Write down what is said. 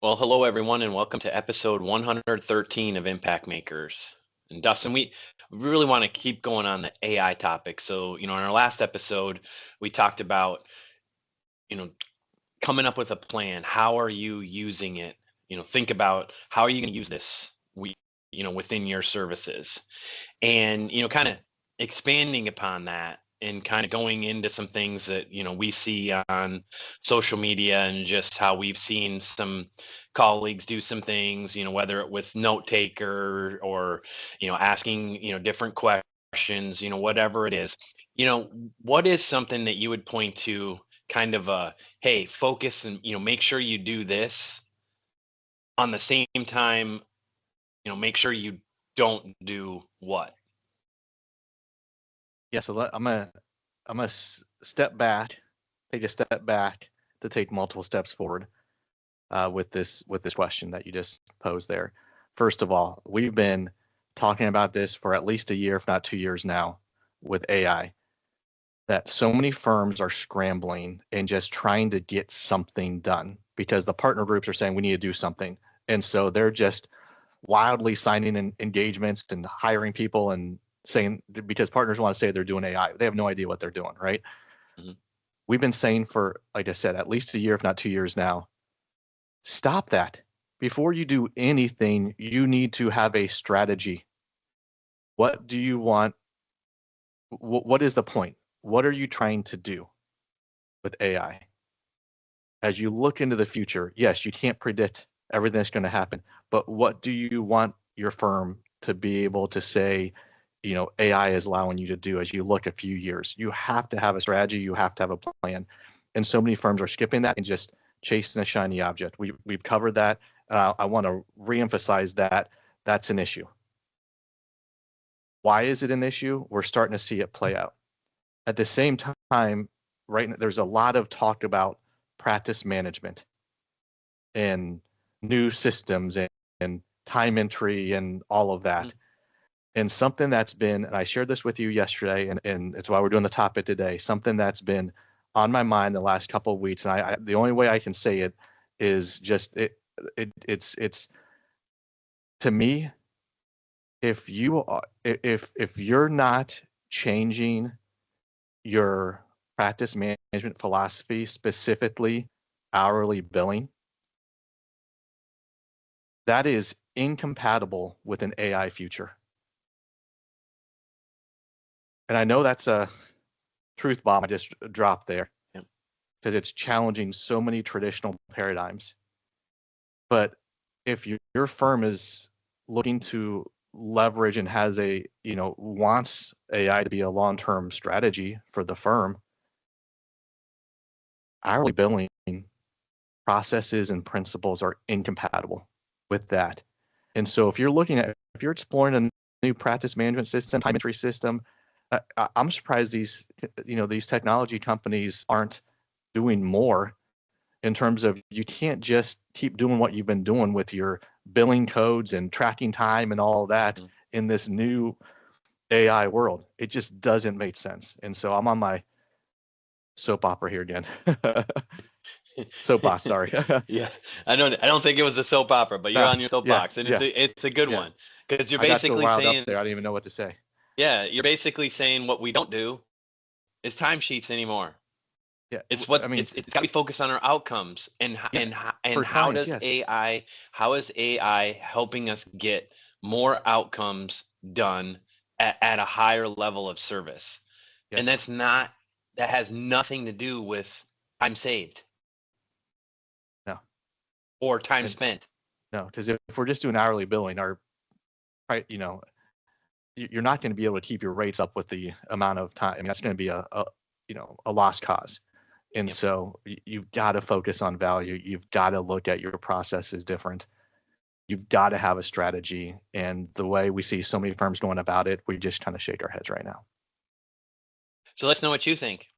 Well, hello everyone, and welcome to episode 113 of Impact Makers. And Dustin, we really want to keep going on the AI topic. So, in our last episode, we talked about, you know, coming up with a plan. How are you using it? Think about how are you going to use this, within your services, and kind of expanding upon that and kind of going into some things that we see on social media and just how we've seen some colleagues do some things, whether it with note taker or asking different questions, whatever it is. What is something that you would point to, kind of a, hey, focus and make sure you do this, on the same time, make sure you don't do what? Yeah, so I'm gonna step back, take a step back to take multiple steps forward with this question that you just posed there. First of all, we've been talking about this for at least a year, if not 2 years now, with AI. That so many firms are scrambling and just trying to get something done because the partner groups are saying we need to do something, and so they're just wildly signing in engagements and hiring people and saying because partners want to say they're doing AI. They have no idea what they're doing, right? Mhm. We've been saying for, like I said, at least a year, if not 2 years now, stop that. Before you do anything, you need to have a strategy. What do you want? What is the point? What are you trying to do with AI? As you look into the future, yes, you can't predict everything that's going to happen, but what do you want your firm to be able to say, AI is allowing you to do as you look a few years? You have to have a strategy, you have to have a plan. And so many firms are skipping that and just chasing a shiny object. We've covered that. I want to reemphasize that that's an issue. Why is it an issue? We're starting to see it play out. At the same time, right, there's a lot of talk about practice management and new systems and time entry and all of Mhm. that. And something that's been, and I shared this with you yesterday, and it's why we're doing the topic today, something that's been on my mind the last couple of weeks. And the only way I can say it is just it's to me, if you are if you're not changing your practice management philosophy, specifically hourly billing, that is incompatible with an AI future. And I know that's a truth bomb I just dropped there Yep. because it's challenging so many traditional paradigms. But if your firm is looking to leverage and has wants AI to be a long-term strategy for the firm, hourly billing processes and principles are incompatible with that. And so if you're exploring a new practice management system, time entry system, I'm surprised these technology companies aren't doing more in terms of you can't just keep doing what you've been doing with your billing codes and tracking time and all of that Mhm. in this new AI world. It just doesn't make sense. And so I'm on my soap opera here again. Soapbox, sorry. Yeah, I don't think it was a soap opera, but you're Ah, on your yeah, soapbox, and it's yeah, a good yeah. one, because you're I got so basically riled up saying, there, I didn't even know what to say. yeah, you're basically saying what we don't do is timesheets anymore. Yeah, It's I what mean, it's got to be focused on our outcomes, and yeah, and for how clients, does yes, AI helping us get more outcomes done at a higher level of service? And yes, that has nothing to do with time saved no, or time and spent. no, because if we're just doing hourly billing, our right, you're not going to be able to keep your rates up with the amount of time. I mean, that's going to be a lost cause. And Yep. so you've got to focus on value. You've got to look at your processes different. You've got to have a strategy. And the way we see so many firms going about it, we just kind of shake our heads right now. So let's know what you think.